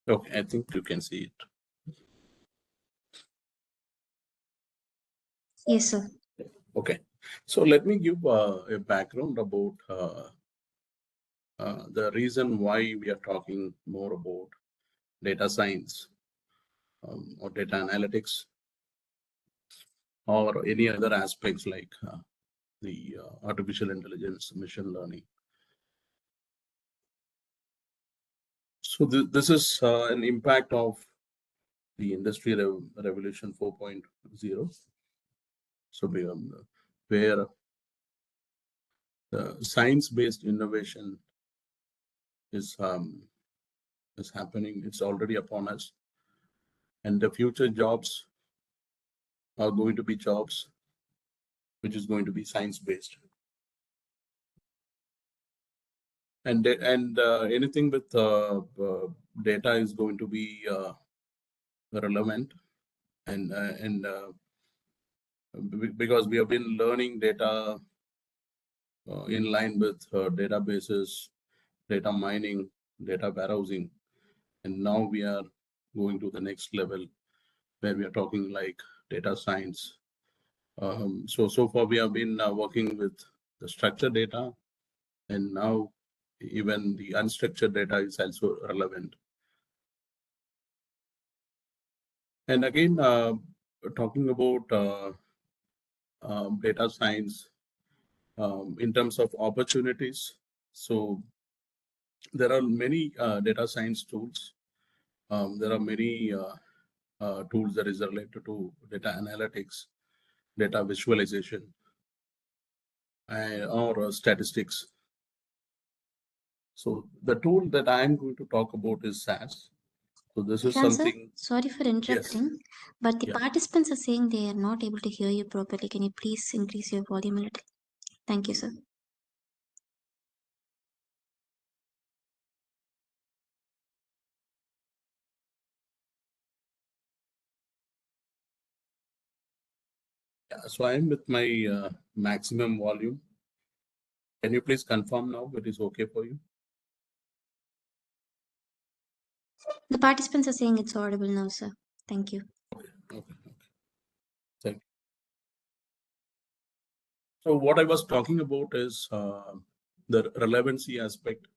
Okay, I think you can see it. Yes, sir. Okay, so let me give a background about the reason why we are talking more about data science or data analytics or any other aspects like the artificial intelligence, machine learning. So this is an impact of the industry revolution 4.0. So where the science-based innovation is happening. It's already upon us, and the future jobs are going to be jobs which is going to be science-based, and anything with data is going to be relevant, and because we have been learning data in line with databases, data mining, data warehousing, and now we are going to the next level where we are talking like data science. So far we have been working with the structured data, and now even the unstructured data is also relevant. And again, talking about data science in terms of opportunities. So there are many data science tools. There are many tools that is related to data analytics, data visualization, or statistics. So the tool that I'm going to talk about is SAS. So this is Shan, sir, something. sorry for interrupting, but the Yeah. participants are saying they are not able to hear you properly. Can you please increase your volume a little? Thank you, sir. Yeah, so I'm with my maximum volume. Can you please confirm now it is okay for you? The participants are saying it's audible now, sir. Thank you. Okay. Thank you. So what I was talking about is the relevancy aspect.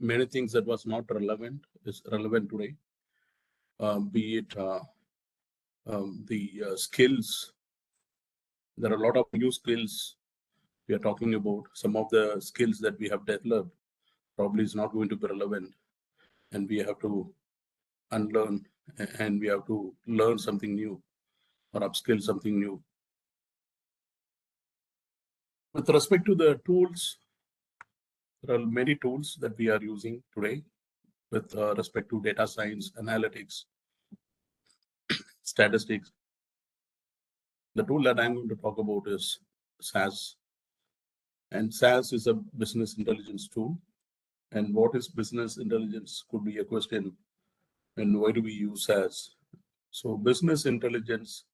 Many things that was not relevant is relevant today. Be it the skills. There are a lot of new skills we are talking about. Some of the skills that we have developed probably is not going to be relevant, and we have to unlearn, and we have to learn something new or upskill something new. With respect to the tools, there are many tools that we are using today with respect to data science, analytics, statistics. The tool that I'm going to talk about is SAS. And SAS is a business intelligence tool. And what is business intelligence could be a question. And why do we use SAS? So business intelligence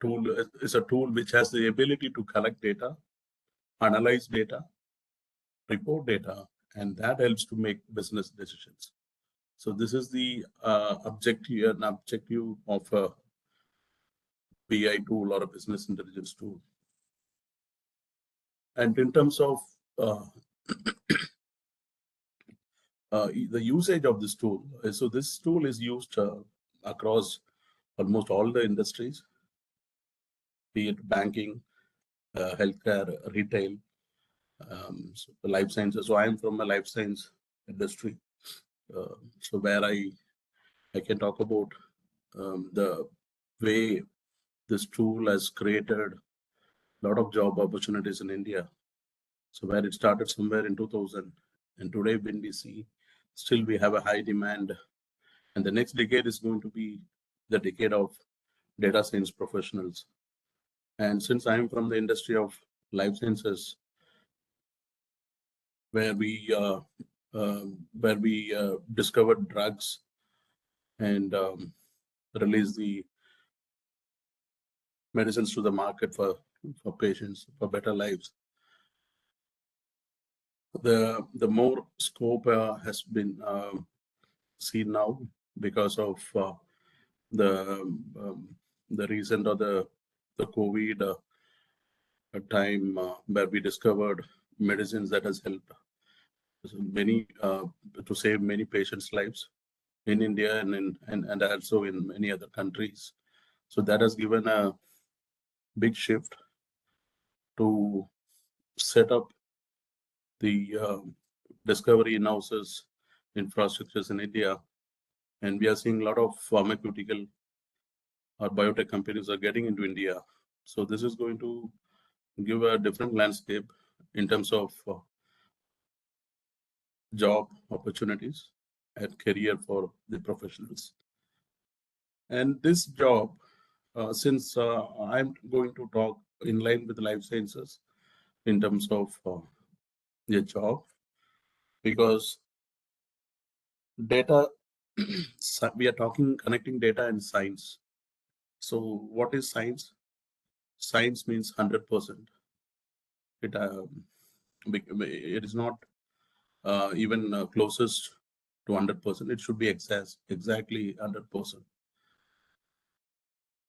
tool is a tool which has the ability to collect data, analyze data, report data, and that helps to make business decisions. So this is the objective of a BI tool or a business intelligence tool. And in terms of the usage of this tool, so this tool is used across almost all the industries, be it banking, healthcare, retail, so the life sciences. So I'm from a life science industry, so where I can talk about the way this tool has created a lot of job opportunities in India. So where it started somewhere in 2000, and today when we see, still we have a high demand, and the next decade is going to be the decade of data science professionals. And since I'm from the industry of life sciences, where we discovered drugs and released the medicines to the market for patients for better lives. the more scope has been seen now because of the the recent or the COVID time where we discovered medicines that has helped many to save many patients' lives in India and also in many other countries. So that has given a big shift to set up the discovery in-houses infrastructures in India. And we are seeing a lot of pharmaceutical or biotech companies are getting into India. So this is going to give a different landscape in terms of job opportunities and career for the professionals. And this job, since I'm going to talk in line with life sciences in terms of the job, because data, we are talking connecting data and science. So what is science? Science means 100%. It is not even closest to 100%. It should be exactly 100%.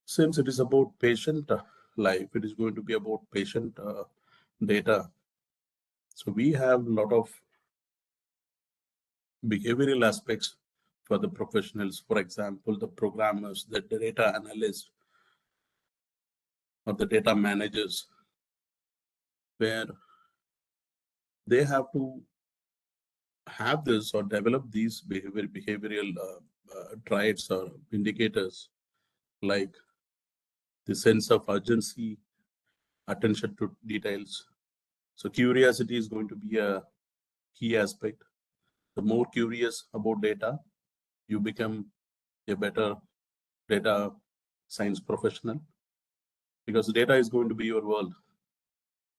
Since it is about patient life, it is going to be about patient data. So we have a lot of behavioral aspects for the professionals. For example, the programmers, the data analysts, or the data managers, where they have to have this or develop these behavioral traits or indicators like the sense of urgency, attention to details. So curiosity is going to be a key aspect. The more curious about data, you become a better data science professional, because data is going to be your world.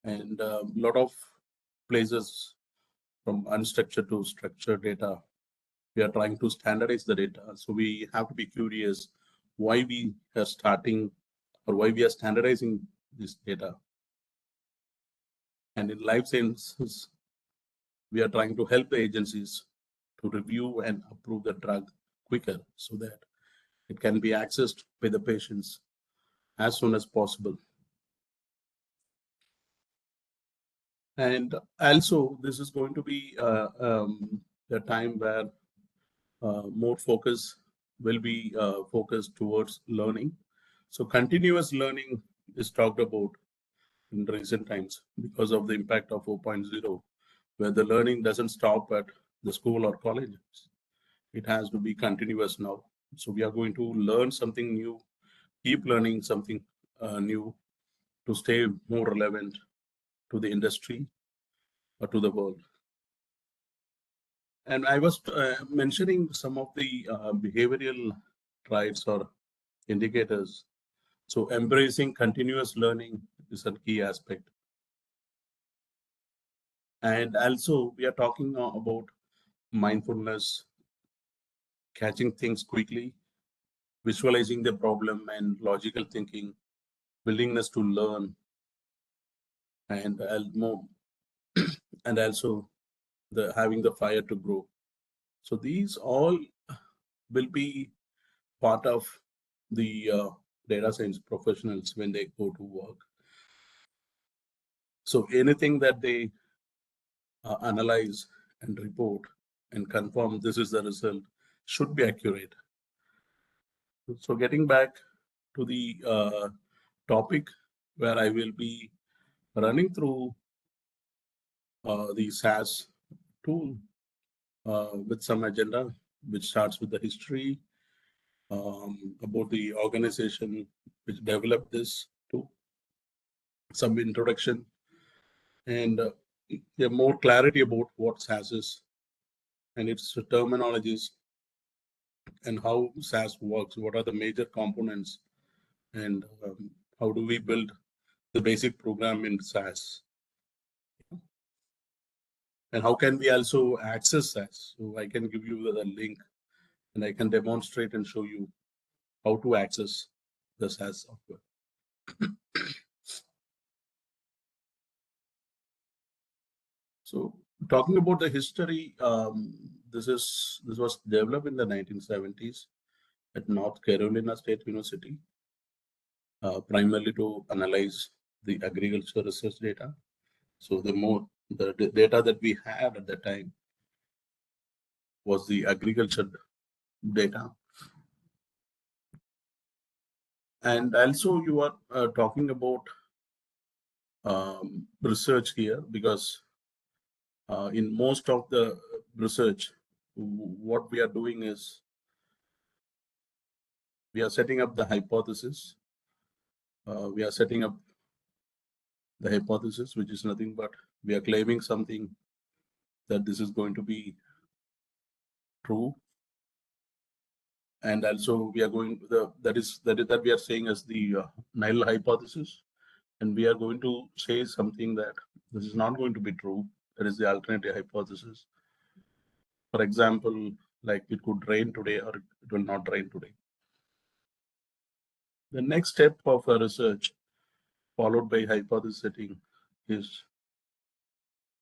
And a lot of places from unstructured to structured data, we are trying to standardize the data. So we have to be curious why we are starting or why we are standardizing this data. And in life sciences, we are trying to help the agencies to review and approve the drug quicker so that it can be accessed by the patients as soon as possible. And also, this is going to be the time where more focus will be focused towards learning. So continuous learning is talked about in recent times because of the impact of 4.0, where the learning doesn't stop at the school or college. It has to be continuous now. So we are going to learn something new, keep learning something new to stay more relevant to the industry or to the world. And I was mentioning some of the behavioral traits or indicators. So embracing continuous learning is a key aspect. And also we are talking about mindfulness, catching things quickly, visualizing the problem and logical thinking, willingness to learn, and more, and also the having the fire to grow. So these all will be part of the data science professionals when they go to work. So anything that they analyze and report and confirm this is the result should be accurate. So getting back to the topic where I will be running through the SAS tool with some agenda, which starts with the history, about the organization which developed this tool, some introduction, and more clarity about what SAS is and its terminologies and how SAS works, what are the major components, and how do we build the basic program in SAS. And how can we also access SAS? So I can give you the link and I can demonstrate and show you how to access the SAS software. So Talking about the history, this was developed in the 1970s at North Carolina State University, primarily to analyze the agriculture research data. So the data that we had at the time was the agriculture data. And also you are talking about research here, because in most of the research, what we are doing is we are setting up the hypothesis. We are setting up the hypothesis, which is nothing but we are claiming something that this is going to be true. And also we are going that we are saying as the null hypothesis, and we are going to say something that this is not going to be true. That is the alternative hypothesis. For example, like it could rain today or it will not rain today. The next step of a research followed by hypothesis setting is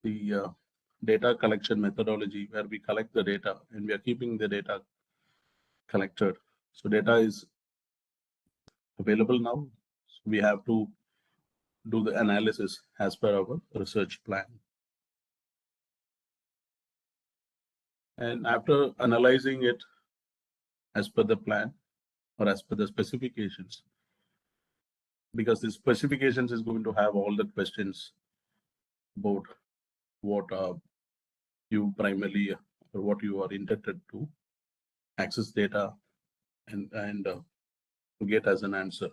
the data collection methodology, where we collect the data and we are keeping the data collected. So data is available now. So we have to do the analysis as per our research plan. And after analyzing it as per the plan or as per the specifications, because the specifications is going to have all the questions about what you primarily or what you are intended to access data and to get as an answer.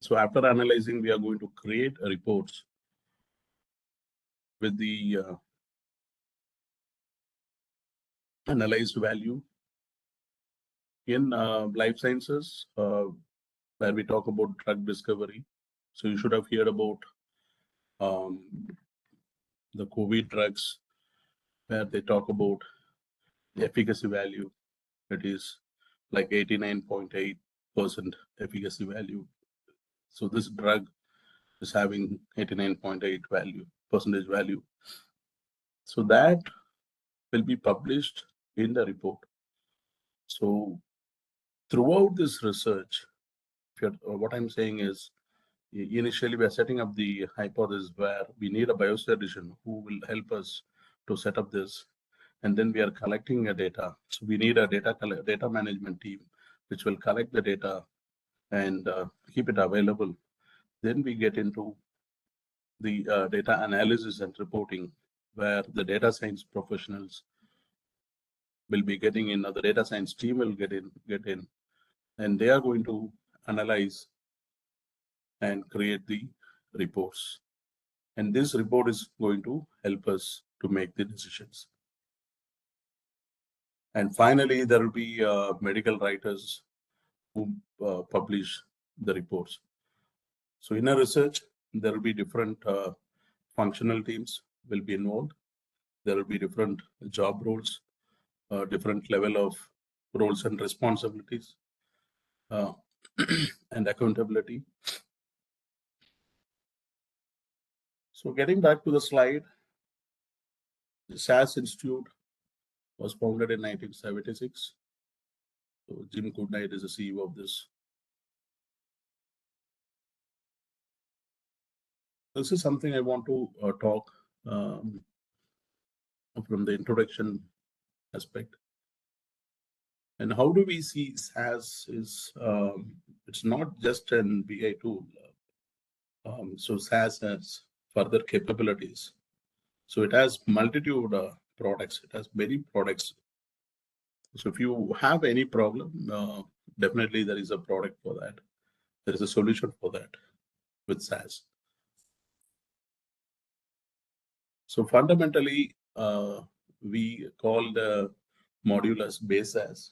So after analyzing, we are going to create reports with the analyzed value. In life sciences, where we talk about drug discovery. So you should have heard about the COVID drugs, where they talk about the efficacy value. It is like 89.8% efficacy value. So this drug is having 89.8 percentage value. So that will be published in the report. So throughout this research, what I'm saying is, initially we are setting up the hypothesis where we need a biostatistician who will help us to set up this, and then we are collecting a data. So we need a data management team which will collect the data and keep it available. Then we get into the data analysis and reporting, where the data science professionals will be getting in, or the data science team will get in, and they are going to analyze and create the reports. And this report is going to help us to make the decisions. And finally, there will be medical writers who publish the reports. So in a research, there will be different functional teams will be involved. There will be different job roles, different level of roles and responsibilities, and accountability. So getting back to the slide, the SAS Institute was founded in 1976. So Jim Goodnight is the CEO of this. This is something I want to talk from the introduction aspect. And how do we see SAS is, it's not just an BI tool. So SAS has further capabilities. So it has multitude products. It has many products. So if you have any problem, definitely there is a product for that. There is a solution for that with SAS. So fundamentally, we call the module as base SAS,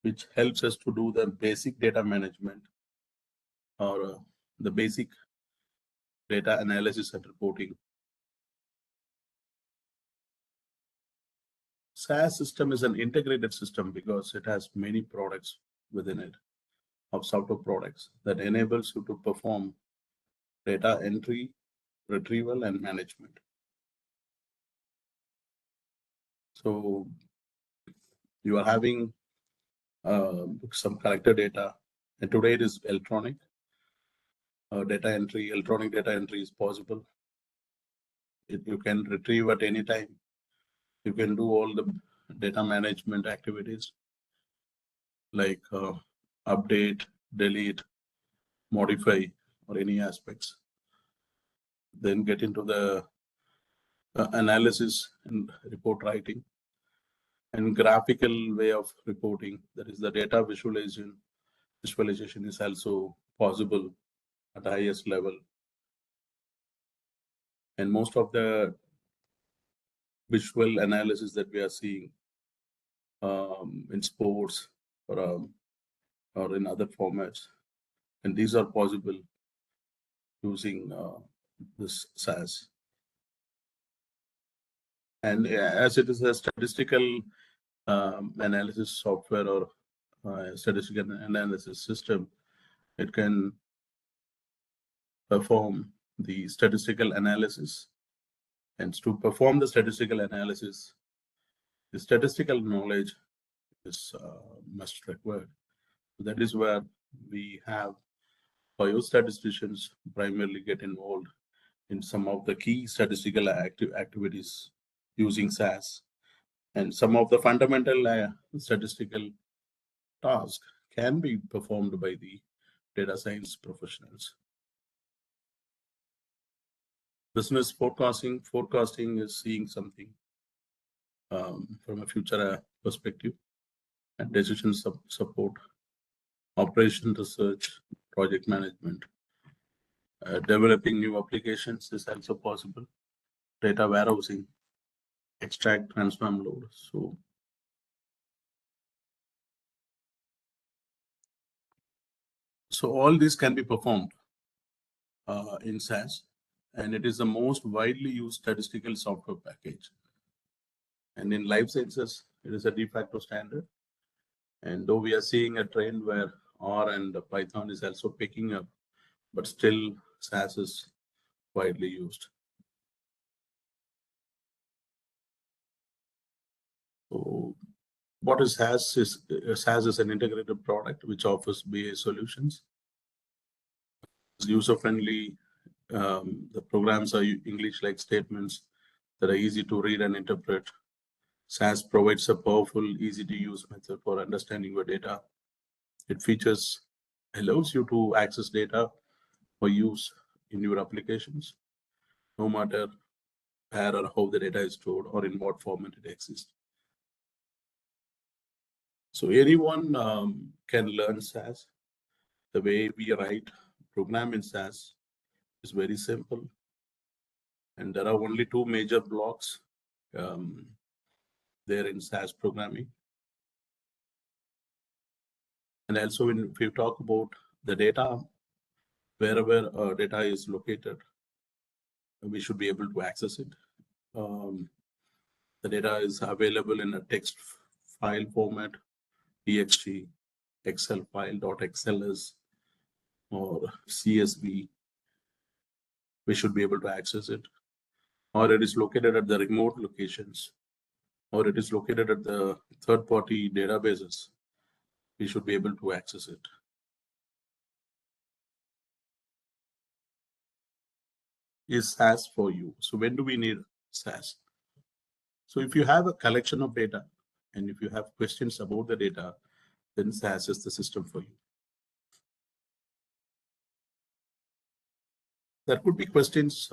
which helps us to do the basic data management or the basic data analysis and reporting. SAS system is an integrated system because it has many products within it, of software products that enables you to perform data entry, retrieval, and management. So you are having some collected data, and today it is electronic data entry. Electronic data entry is possible. You can retrieve at any time. You can do all the data management activities like update, delete, modify, or any aspects. Then get into the analysis and report writing and graphical way of reporting. That is the data visualization. Visualization is also possible at the highest level. And most of the visual analysis that we are seeing in sports or in other formats, and these are possible using this SAS. And as it is a statistical analysis software or statistical analysis system, it can perform the statistical analysis. And to perform the statistical analysis, the statistical knowledge is must required. That is where we have biostatisticians primarily get involved in some of the key statistical activities using SAS. And some of the fundamental statistical tasks can be performed by the data science professionals. Business forecasting. Forecasting is seeing something from a future perspective, and decision support, operation research, project management. Developing new applications is also possible. Data warehousing, extract, transform, load. So all this can be performed in SAS, and it is the most widely used statistical software package. And in life sciences, it is a de facto standard. And though we are seeing a trend where R and Python is also picking up, but still SAS is widely used. So what is SAS? SAS is an integrated product which offers BA solutions. It's user-friendly. The programs are English-like statements that are easy to read and interpret. SAS provides a powerful, easy-to-use method for understanding your data. It allows you to access data for use in your applications, no matter where or how the data is stored or in what format it exists. So anyone can learn SAS. The way we write program in SAS is very simple. And there are only two major blocks there in SAS programming. And also if you talk about the data, wherever data is located, we should be able to access it. The data is available in a text file format, txt, Excel file, .xls, or CSV. We should be able to access it. Or it is located at the remote locations, or it is located at the third-party databases. We should be able to access it. Is SAS for you? So when do we need SAS? So if you have a collection of data and if you have questions about the data, then SAS is the system for you. There could be questions,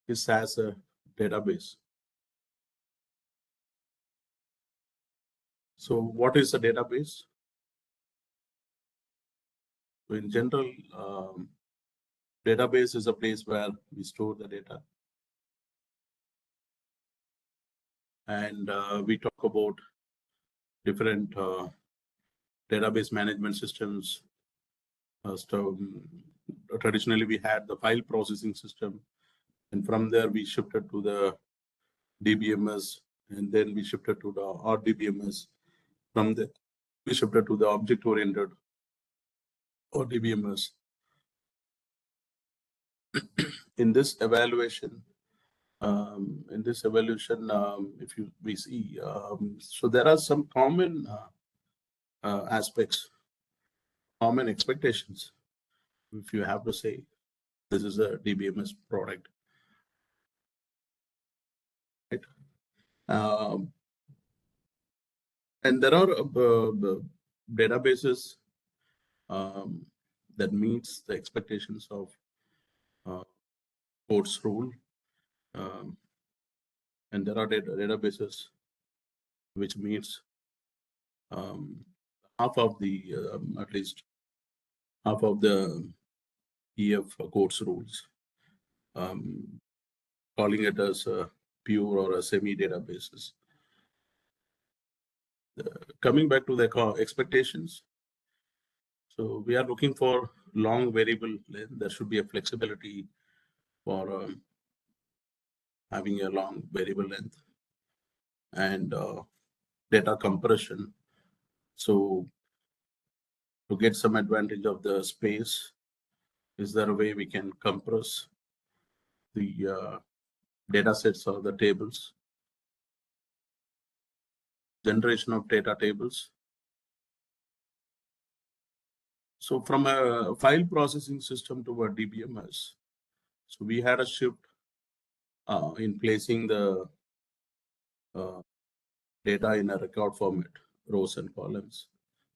is SAS a database? So what is a database? So in general, database is a place where we store the data. And we talk about different database management systems. Traditionally, we had the file processing system, and from there we shifted to the DBMS, and then we shifted to the RDBMS. From there, we shifted to the object-oriented or DBMS. In this evaluation, in this evolution, if we see, so there are some common aspects, common expectations. If you have to say, this is a DBMS product, right? And there are databases that meets the expectations of course rule, and there are databases which meets half of the at least half of the EF course rules, calling it as a pure or a semi databases. Coming back to the expectations, so we are looking for long variable length. There should be a flexibility for having a long variable length and data compression. So to get some advantage of the space, is there a way we can compress the data sets or the tables, generation of data tables? So from a file processing system to a DBMS, so we had a shift in placing the data in a record format, rows and columns.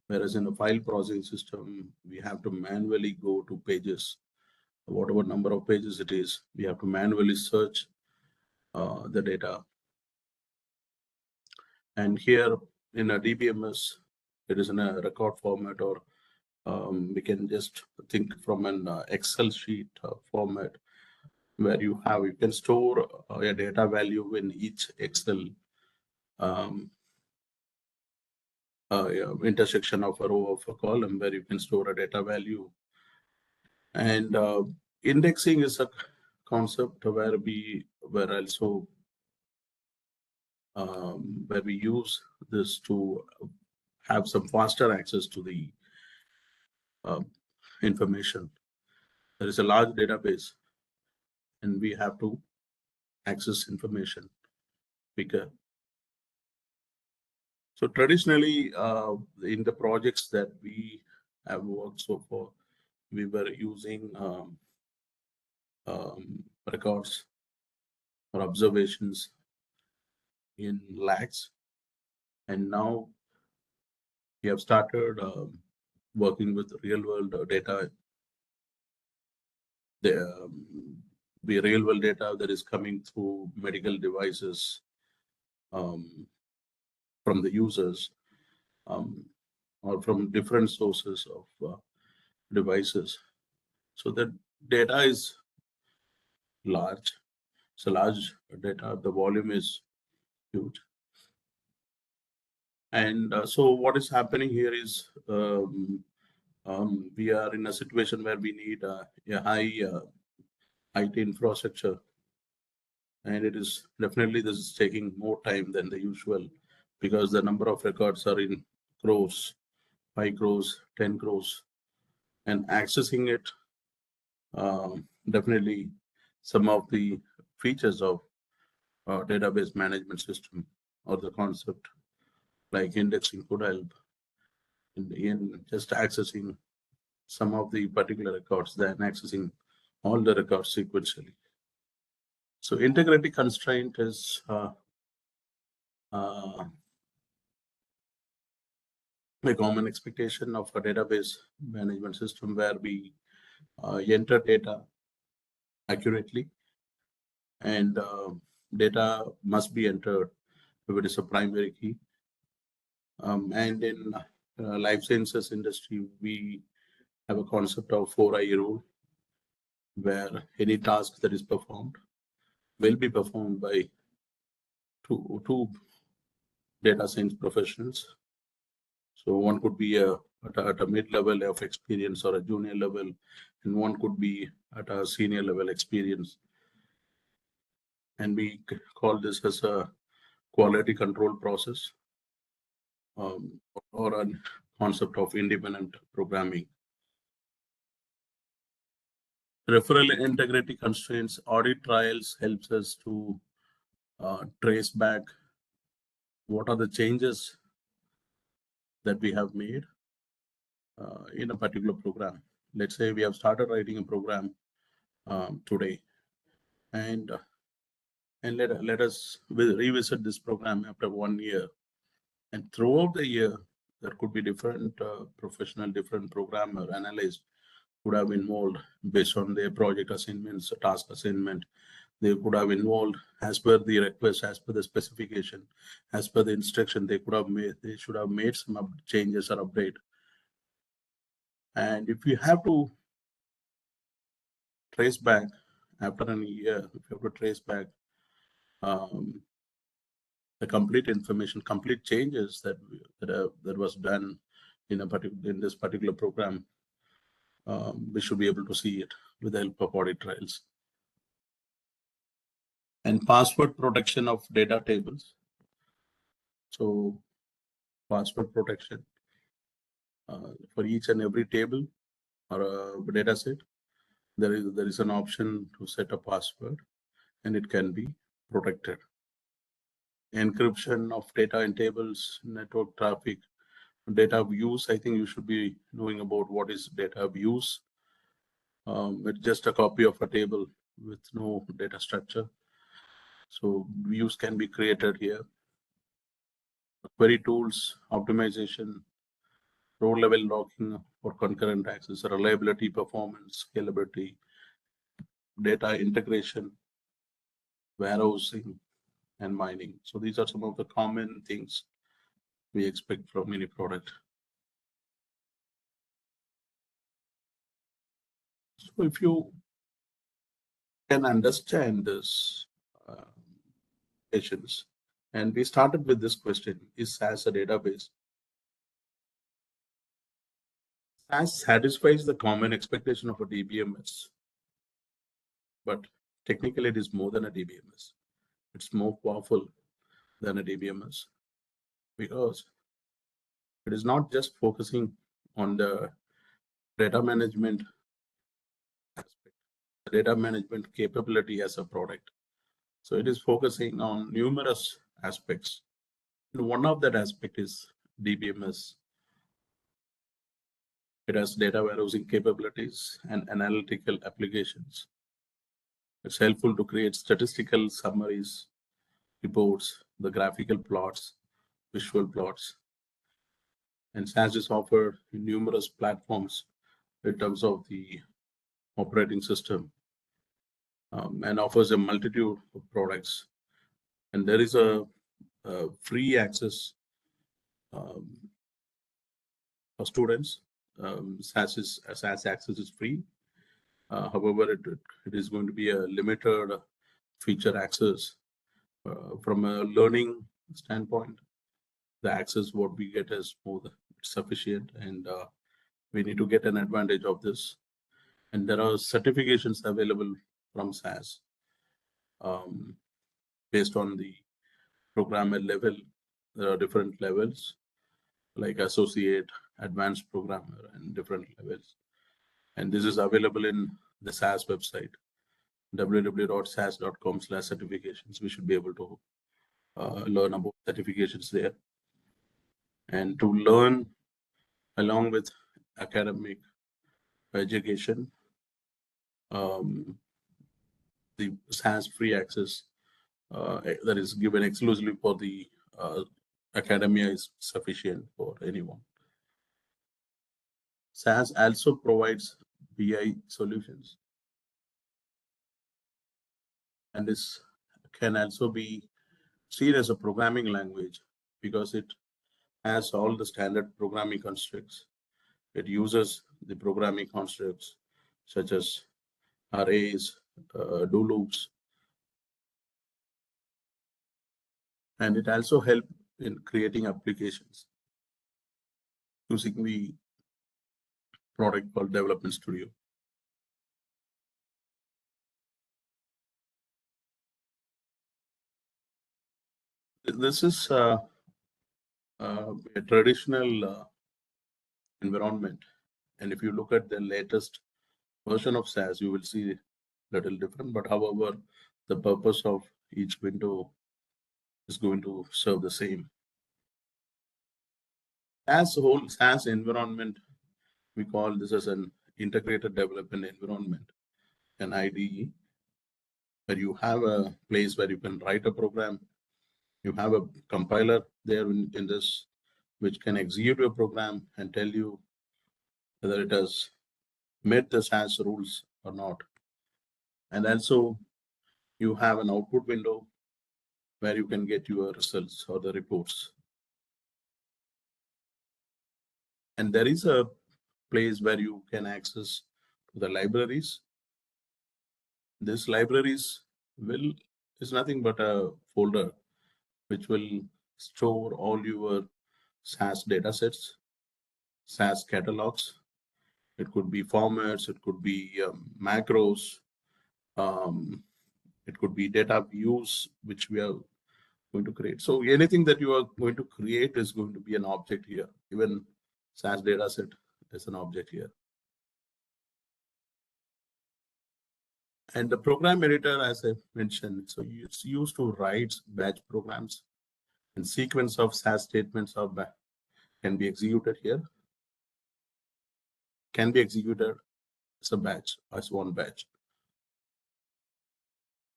Whereas in a file processing system, we have to manually go to pages, whatever number of pages it is, we have to manually search the data. And here in a DBMS, it is in a record format, or we can just think from an Excel sheet format, where you can store a data value in each Excel intersection of a row of a column, where you can store a data value. And indexing is a concept where we were also where we use this to have some faster access to the information. There is a large database, and we have to access information quicker. So traditionally, in the projects that we have worked so far, we were using records or observations in lakhs, and now we have started working with real-world data. The real-world data that is coming through medical devices from the users, or from different sources of devices. So the data is large. It's a large data. The volume is huge. And so what is happening here is we are in a situation where we need a high IT infrastructure, and it is definitely, this is taking more time than the usual, because the number of records are in crores, 5 crores, 10 crores, and accessing it, definitely some of the features of database management system or the concept like indexing could help in just accessing some of the particular records than accessing all the records sequentially. So integrity constraint is a common expectation of a database management system, where we enter data accurately, and data must be entered if it is a primary key. And in life sciences industry, we have a concept of 4I rule, where any task that is performed will be performed by two data science professionals. So one could be at a mid-level of experience or a junior level, and one could be at a senior level experience. And we call this as a quality control process, or a concept of independent programming. Referral integrity constraints, audit trials helps us to trace back what are the changes that we have made in a particular program. Let's say we have started writing a program today, and let us revisit this program after 1 year. And throughout the year, there could be different professional, different programmer, analysts would have involved based on their project assignments, task assignment. They could have involved as per the request, as per the specification, as per the instruction. They should have made some changes or update. And if you have to trace back after a year, if you have to trace back the complete information, complete changes that was done in this particular program, we should be able to see it with the help of audit trials. And password protection of data tables. So password protection for each and every table or a data set, there is an option to set a password, and it can be protected. Encryption of data in tables, network traffic, data views. I think you should be knowing about what is data views. It's just a copy of a table with no data structure. So views can be created here. Query tools, optimization, row level logging for concurrent access, reliability, performance, scalability, data integration, warehousing, and mining. So these are some of the common things we expect from any product. So if you can understand this, patients, and we started with this question: is SAS a database? SAS satisfies the common expectation of a DBMS, but technically it is more than a DBMS. It's more powerful than a DBMS because it is not just focusing on the data management aspect, the data management capability as a product. So it is focusing on numerous aspects. And one of that aspect is DBMS. It has data warehousing capabilities and analytical applications. It's helpful to create statistical summaries, reports, the graphical plots, visual plots. And SAS is offered in numerous platforms in terms of the operating system, and offers a multitude of products. And there is a free access for students. SAS access is free. However, it is going to be a limited feature access. From a learning standpoint, the access what we get is more than sufficient, and we need to get an advantage of this. And there are certifications available from SAS based on the programmer level. There are different levels like associate, advanced programmer, and different levels. And this is available in the SAS website, www.sas.com/certifications. We should be able to learn about certifications there. And to learn along with academic education, the SAS free access that is given exclusively for the academia is sufficient for anyone. SAS also provides BI solutions, and this can also be seen as a programming language because it has all the standard programming constructs. It uses the programming constructs such as arrays, do loops, and it also helps in creating applications using the product called Development Studio. This is a traditional environment, and if you look at the latest version of SAS, you will see little different, but however, the purpose of each window is going to serve the same. As whole SAS environment, we call this as an integrated development environment, an IDE, where you have a place where you can write a program. You have a compiler there in this, which can execute your program and tell you whether it has met the SAS rules or not. And also, you have an output window where you can get your results or the reports. And there is a place where you can access the libraries. This libraries is nothing but a folder which will store all your SAS datasets, SAS catalogs. It could be formats, it could be macros, it could be data views, which we are going to create. So anything that you are going to create is going to be an object here. Even SAS dataset is an object here. And the program editor, as I mentioned, so it's used to write batch programs, and sequence of SAS statements can be executed here, can be executed as a batch, as one batch.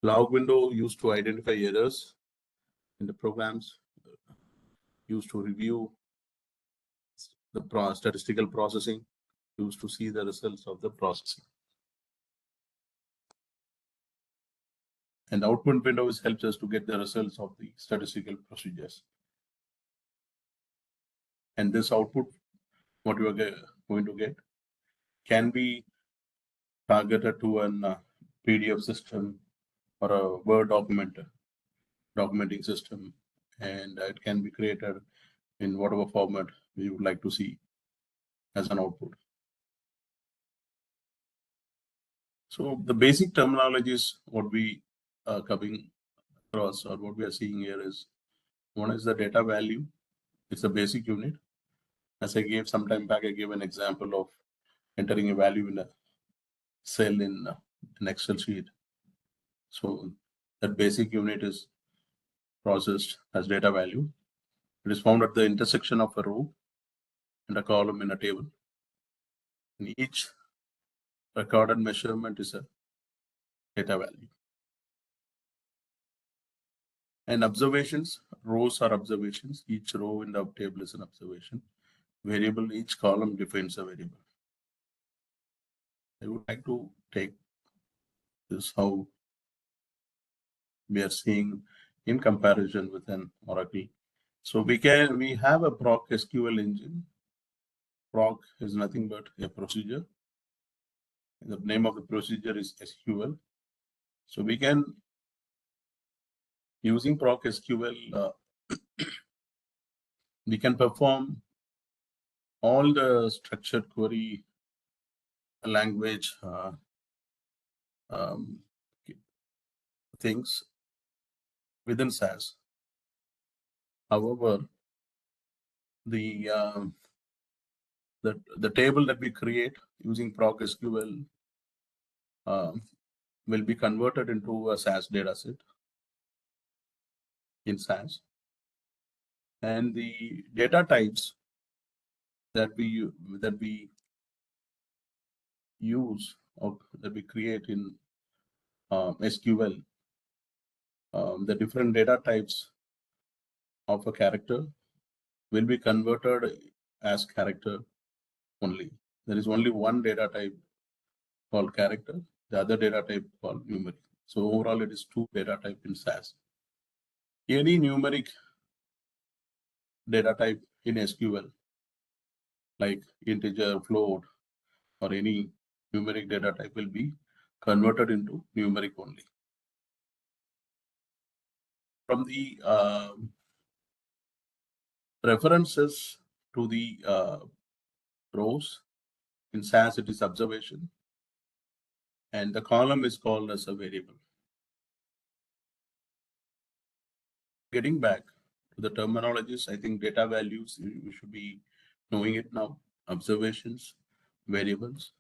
Log window used to identify errors in the programs, used to review the statistical processing, used to see the results of the processing. And output window helps us to get the results of the statistical procedures. And this output, what you are going to get, can be targeted to an PDF system or a Word documenting system, and it can be created in whatever format we would like to see as an output. So the basic terminologies, what we are coming across or what we are seeing here is, one is the data value. It's a basic unit. As I gave some time back, I gave an example of entering a value in a cell in an Excel sheet. So that basic unit is processed as data value. It is found at the intersection of a row and a column in a table. And each recorded measurement is a data value. And observations, rows are observations. Each row in the table is an observation. Variable, each column defines a variable. I would like to take this how we are seeing in comparison with an Oracle. So we have a proc SQL engine. Proc is nothing but a procedure. The name of the procedure is SQL. So we can, using proc SQL, we can perform all the structured query language things within SAS. However, the table that we create using proc SQL will be converted into a SAS dataset in SAS, and the data types that we use or that we create in SQL, the different data types of a character will be converted as character only. There is only one data type called character, the other data type called numeric. So overall, it is two data type in SAS. Any numeric data type in SQL, like integer, float, or any numeric data type, will be converted into numeric only. From the references to the rows in SAS, it is observation, and the column is called as a variable. Getting back to the terminologies, I think data values, you should be knowing it now. Observations, variables.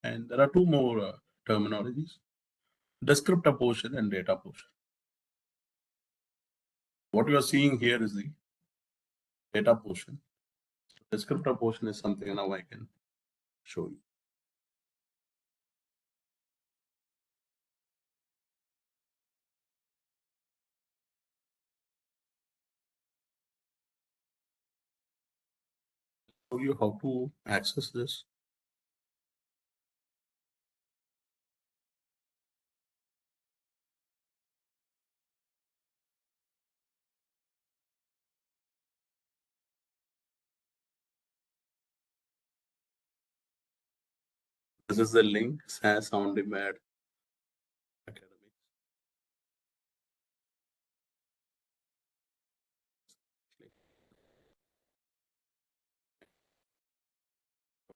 And there are two more terminologies: descriptor portion and data portion. What you are seeing here is the data portion. Descriptor portion is something now I can show you. Show you how to access this. This is the link, SAS On Demand Academy.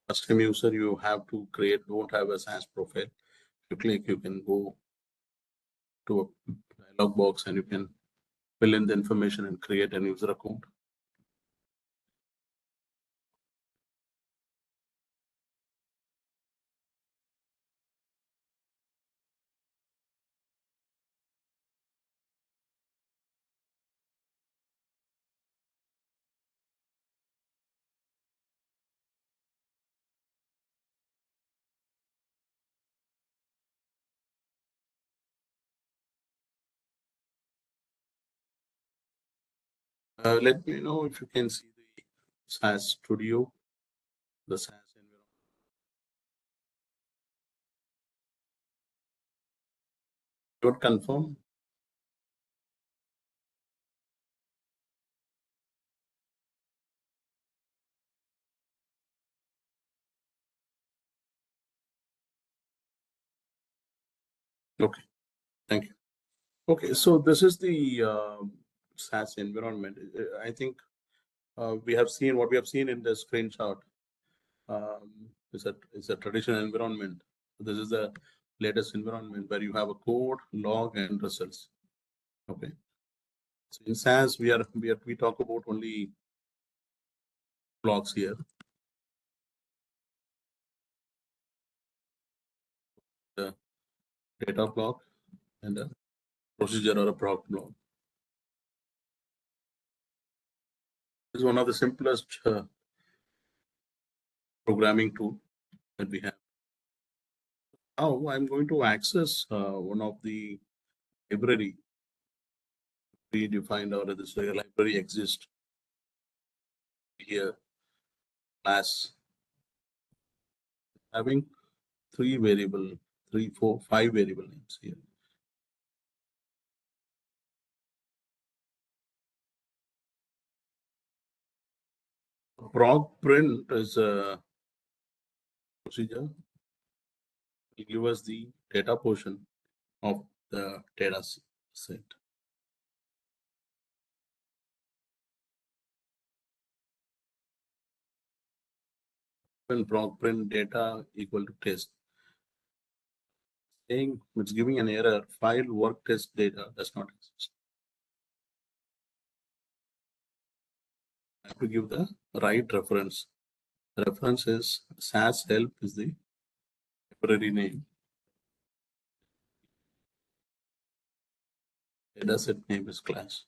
First time user, you have to create, don't have a SAS profile. If you click, you can go to a dialog box and you can fill in the information and create an user account. Let me know if you can see the SAS Studio, the SAS environment. Don't confirm. Okay, thank you. Okay, so this is the SAS environment. I think we have seen what we have seen in the screenshot. Is a traditional environment. This is the latest environment where you have a code, log, and results. Okay. So in SAS, we talk about only blocks here. The data block and a procedure or a proc block. This is one of the simplest programming tool that we have. Now I'm going to access one of the library predefined, or this library exists here. Class having three variable, 3, 4, 5 variable names here. Proc print is a procedure. It will give us the data portion of the data set. When proc print data equal to test, saying it's giving an error, file work test data does not exist. I have to give the right reference. The reference is SAS help is the library name. Dataset name is class.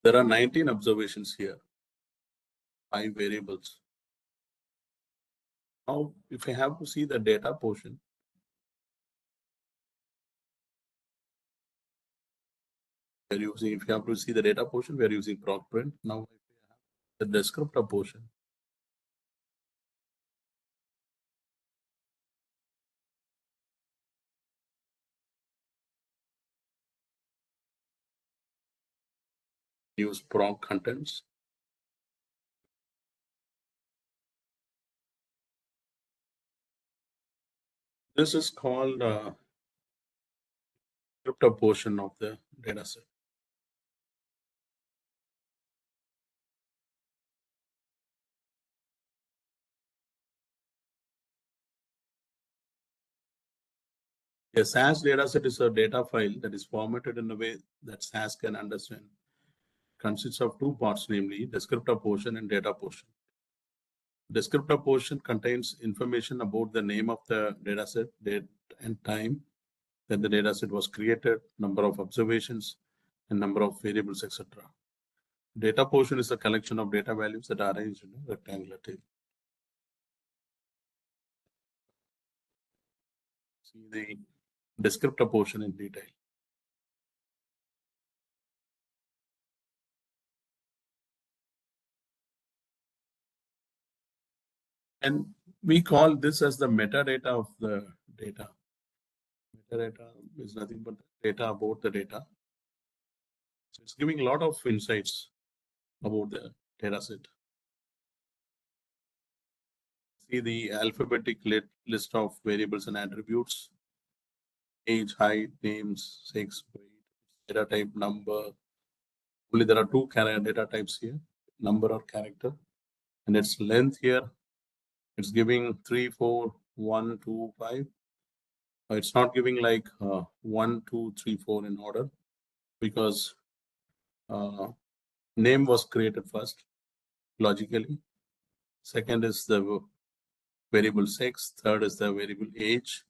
There are 19 observations here, 5 variables. Now, if I have to see the data portion, we're using, if you have to see the data portion, we are using proc print. Now, the descriptor portion. Use proc contents. This is called descriptor portion of the data set. A SAS dataset is a data file that is formatted in a way that SAS can understand. Consists of two parts, namely descriptor portion and data portion. Descriptor portion contains information about the name of the dataset, date and time that the dataset was created, number of observations, and number of variables, etc. Data portion is a collection of data values that are arranged in a rectangular table. See the descriptor portion in detail. And we call this as the metadata of the data. Metadata is nothing but data about the data. So it's giving a lot of insights about the data set. See the alphabetic list of variables and attributes: age, height, names, sex, weight, data type, number. Only there are two data types here, number or character, and its length here. It's giving 3, 4, 1, 2, 5. It's not giving like 1, 2, 3, 4 in order, because name was created first logically. Second is the variable sex. Third is the variable age.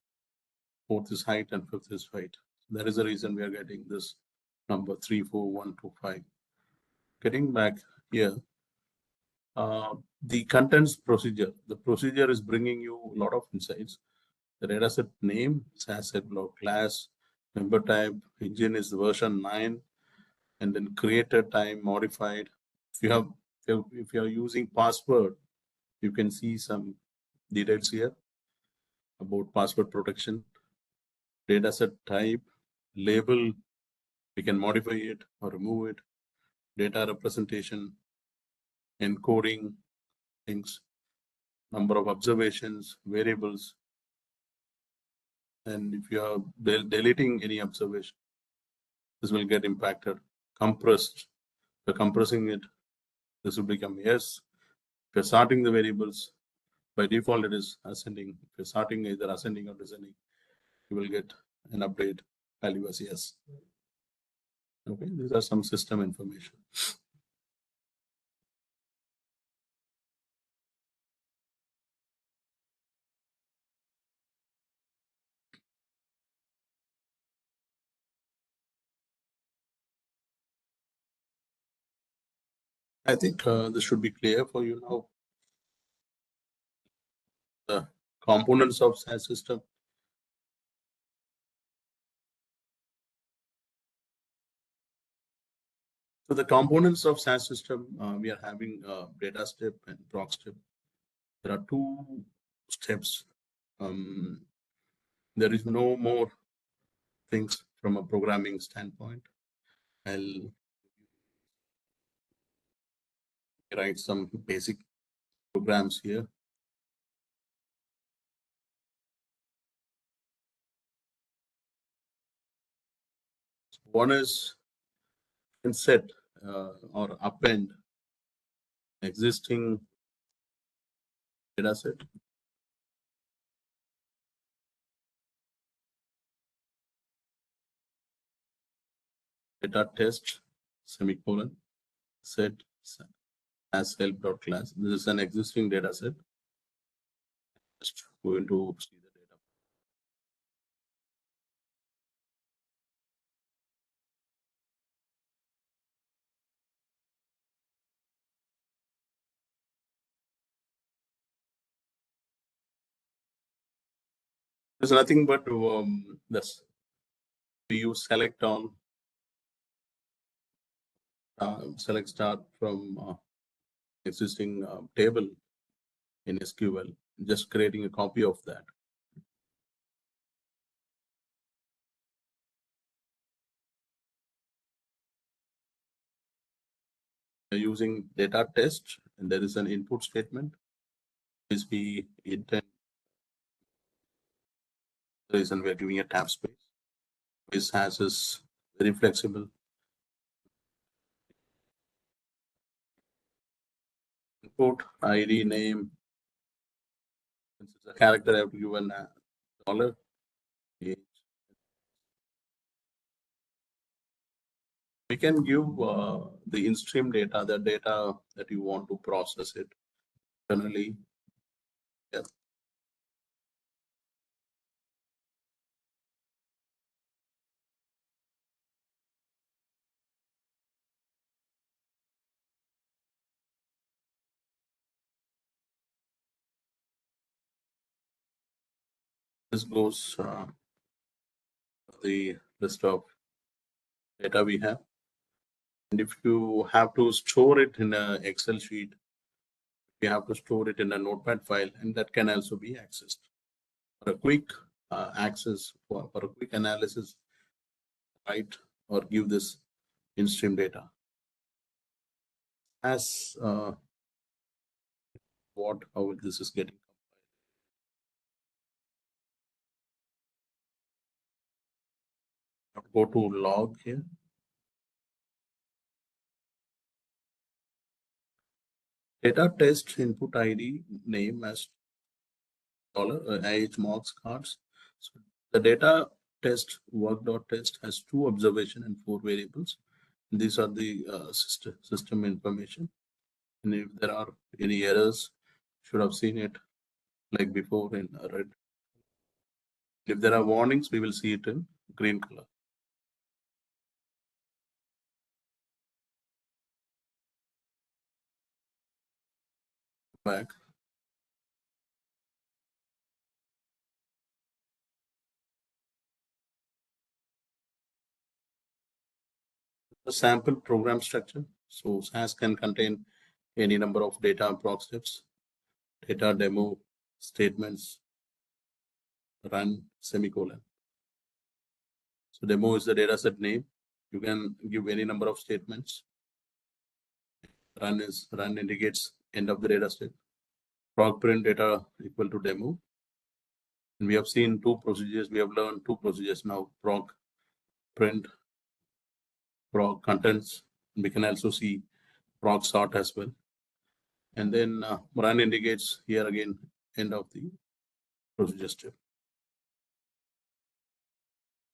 Fourth is height, and fifth is weight. That is the reason we are getting this number 3, 4, 1, 2, 5. Getting back here, the contents procedure. The procedure is bringing you a lot of insights. The dataset name, SAS set block class, member type, engine is version 9, and then created time, modified. If you are using password, you can see some details here about password protection. Dataset type, label, we can modify it or remove it. Data representation, encoding things, number of observations, variables. And if you are deleting any observation, this will get impacted. Compressed, if you're compressing it, this will become yes. If you're sorting the variables, by default it is ascending. If you're sorting either ascending or descending, you will get an update value as yes. Okay, these are some system information. I think this should be clear for you now. The components of SAS system. So the components of SAS system, we are having data step and proc step. There are two steps. There is no more things from a programming standpoint. I'll write some basic programs here. One is set or append existing data set. Data test semicolon set as help.class. This is an existing data set. Just going to see the data. There's nothing but this. We use select on, select start from existing table in SQL, just creating a copy of that. We're using data test, and there is an input statement. Is we intend the reason we're giving a tab space. This has is very flexible. Input ID name. Since it's a character, I have to give a dollar. Age, We can give the in-stream data, the data that you want to process it internally. Yeah. This goes the list of data we have. And if you have to store it in an Excel sheet, you have to store it in a notepad file, and that can also be accessed. For a quick access, for a quick analysis, write or give this in-stream data. As how this is getting. Go to log here. Data test input ID name as $IH marks cards. So the data test work.test has 2 observation and 4 variables. These are the system information. And if there are any errors, should have seen it like before in red. If there are warnings, we will see it in green color. Back. The sample program structure. So SAS can contain any number of data proc steps, data demo statements, run semicolon. So demo is the dataset name. You can give any number of statements. Run indicates end of the data set. Proc print data equal to demo. And we have seen 2 procedures. We have learned 2 procedures now. Proc print, proc contents. We can also see proc sort as well. And then run indicates here again end of the procedure step.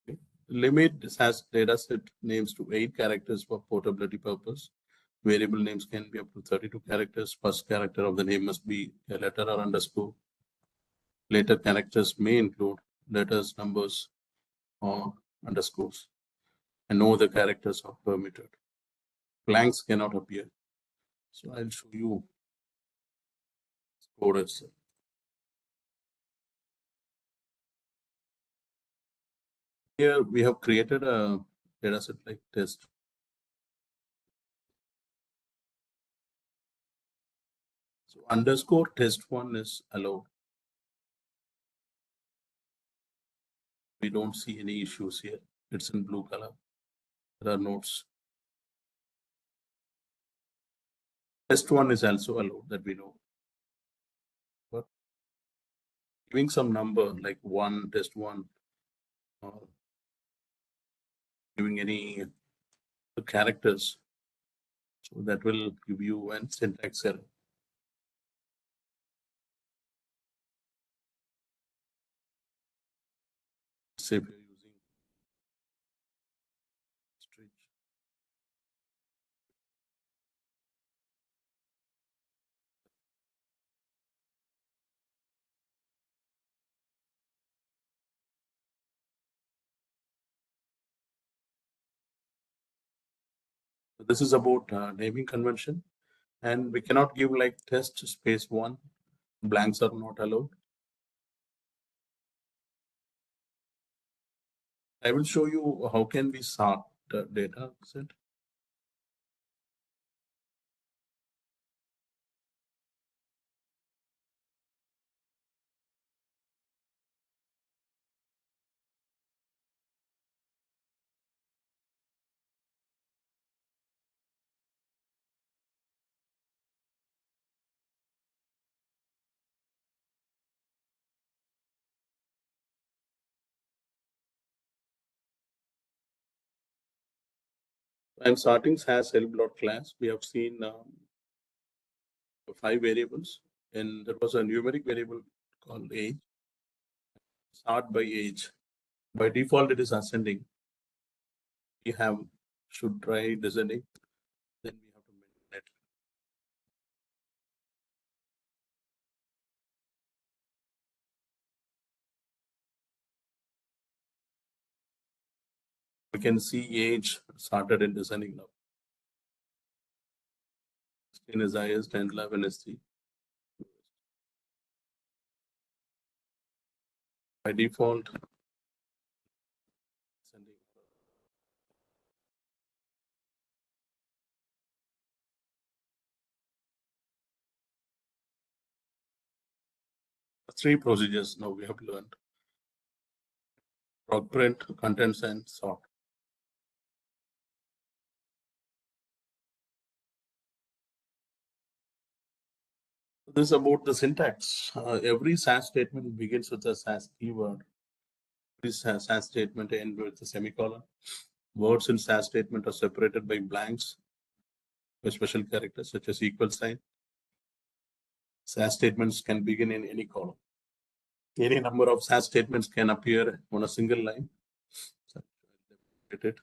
Okay. Limit has dataset names to 8 characters for portability purpose. Variable names can be up to 32 characters. First character of the name must be a letter or underscore. Later characters may include letters, numbers, or underscores. And no other characters are permitted. Blanks cannot appear. So I'll show you code itself. Here we have created a dataset like test. So underscore test1 is allowed. We don't see any issues here. It's in blue color. There are notes. Test1 is also allowed, that we know. But giving some number like 1, test1, or giving any characters, so that will give you an syntax error. Say if you're using string. This is about naming convention, and we cannot give like test space 1. Blanks are not allowed. I will show you how can we sort data set. And sorting has help class. We have seen 5 variables, and there was a numeric variable called age. Sort by age. By default, it is ascending. We have should try descending, then we have to maintain it. We can see age started in descending now. 16 is highest and 11 is the by default. Descending. Three procedures now we have learned: proc print, contents, and sort. This is about the syntax. Every SAS statement begins with a SAS keyword. This SAS statement ends with a semicolon. Words in SAS statement are separated by blanks with special characters such as equal sign. SAS statements can begin in any column. Any number of SAS statements can appear on a single line. So, get it.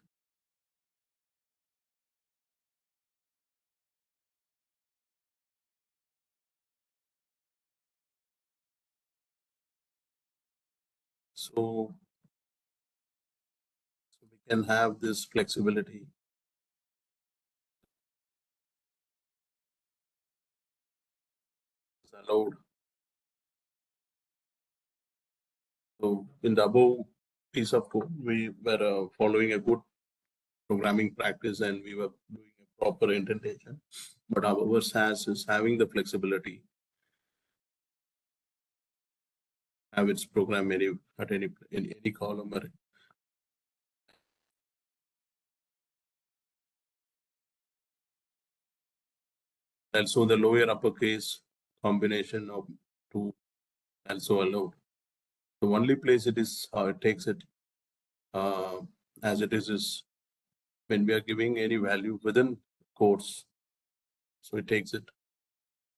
So we can have this flexibility. It's allowed. So in the above piece of code, we were following a good programming practice and we were doing a proper indentation. But our SAS is having the flexibility, have its program in any column or also the lower uppercase combination of two also allowed. The only place it is it takes it as it is when we are giving any value within quotes. So it takes it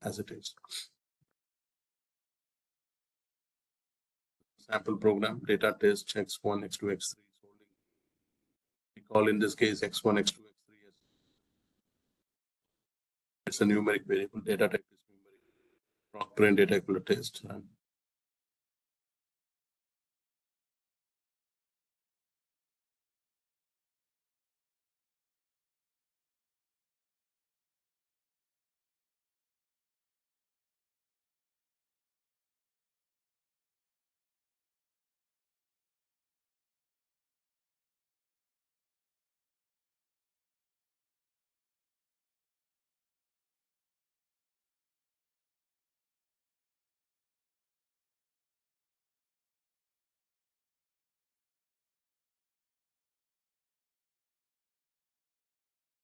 as it is. Sample program data test x1, x2, x3. We call in this case x1, x2, x3 as it's a numeric variable. Data type is numeric. Proc print data equal to test.